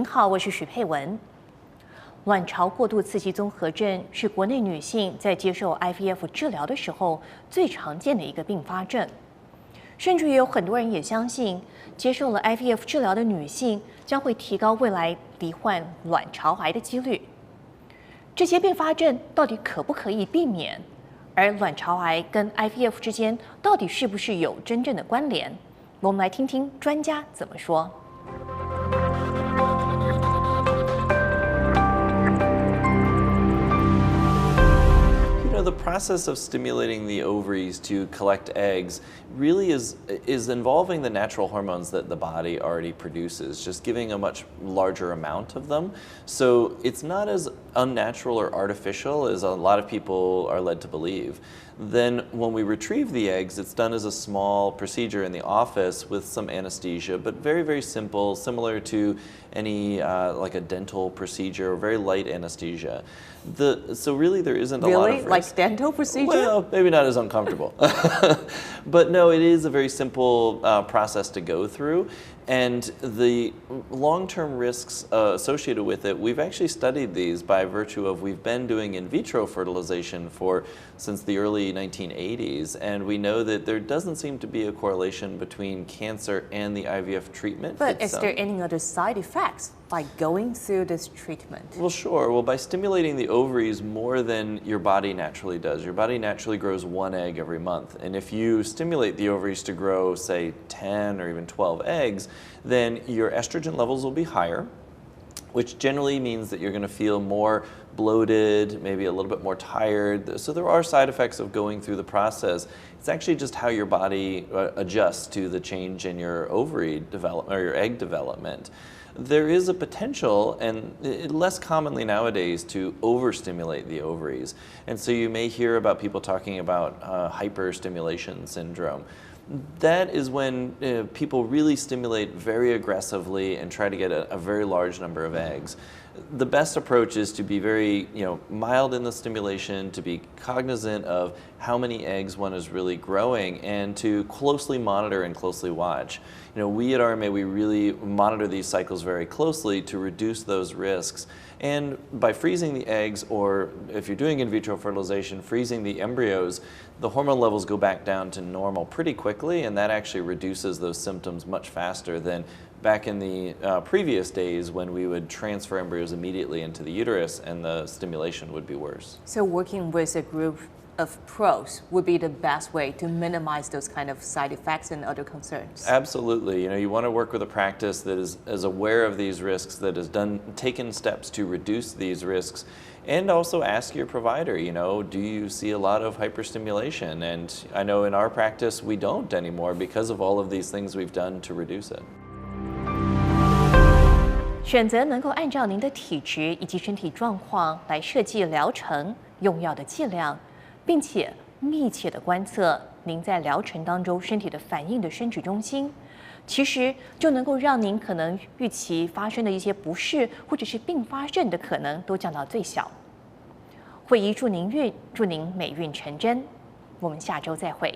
您好，我是许佩文。卵巢过度刺激综合症是国内女性在接受 IVF 治疗的时候最常见的一个并发症，甚至也有很多人也相信，接受了 IVF 治疗的女性将会提高未来罹患卵巢癌的几率。这些并发症到底可不可以避免？而卵巢癌跟 IVF 之间到底是不是有真正的关联？我们来听听专家怎么说。The process of stimulating the ovaries to collect eggs really is involving the natural hormones that the body already produces, just giving a much larger amount of them. So it's not as unnatural or artificial as a lot of people are led to believe. Then when we retrieve the eggs, it's done as a small procedure in the office with some anesthesia, but very, very simple, similar to any like a dental procedure, very light anesthesia. So really there isn't a lot of risk. Like dental procedure? Well, maybe not as uncomfortable. But no, it is a very simple process to go through. And the long-term risks associated with it, we've actually studied these by virtue of we've been doing in vitro fertilization since the early 1980s, and we know that there doesn't seem to be a correlation between cancer and the IVF treatment. But is there any other side effects by going through this treatment? Well, sure. Well, by stimulating the ovaries more than your body naturally does, your body naturally grows 1 egg every month. And if you stimulate the ovaries to grow, say, 10 or even 12 eggs, then your estrogen levels will be higher, which generally means that you're going to feel more bloated, maybe a little bit more tired. So there are side effects of going through the process. It's actually just how your body adjusts to the change in your ovary development or your egg development. There is a potential, and less commonly nowadays, to overstimulate the ovaries. And so you may hear about people talking about hyperstimulation syndrome. That is when people really stimulate very aggressively and try to get a very large number of eggs. The best approach is to be very mild in the stimulation, to be cognizant of how many eggs one is really growing, and to closely monitor and closely watch. We at RMA, we really monitor these cycles very closely to reduce those risks. And by freezing the eggs, or if you're doing in vitro fertilization, freezing the embryos, the hormone levels go back down to normal pretty quickly, and that actually reduces those symptoms much faster than back in the previous days when we would transfer embryos immediately into the uterus and the stimulation would be worse. So working with a group of pros would be the best way to minimize those kind of side effects and other concerns. Absolutely. You want to work with a practice that is aware of these risks, that has taken steps to reduce these risks, and also ask your provider, do you see a lot of hyperstimulation? And I know in our practice we don't anymore because of all of these things we've done to reduce it. 选择能够按照您的体质以及身体状况来设计疗程、用药的剂量，并且密切的观测您在疗程当中身体的反应的生殖中心，其实就能够让您可能预期发生的一些不适或者是并发症的可能都降到最小。惠医祝您孕，祝您美运成真。我们下周再会。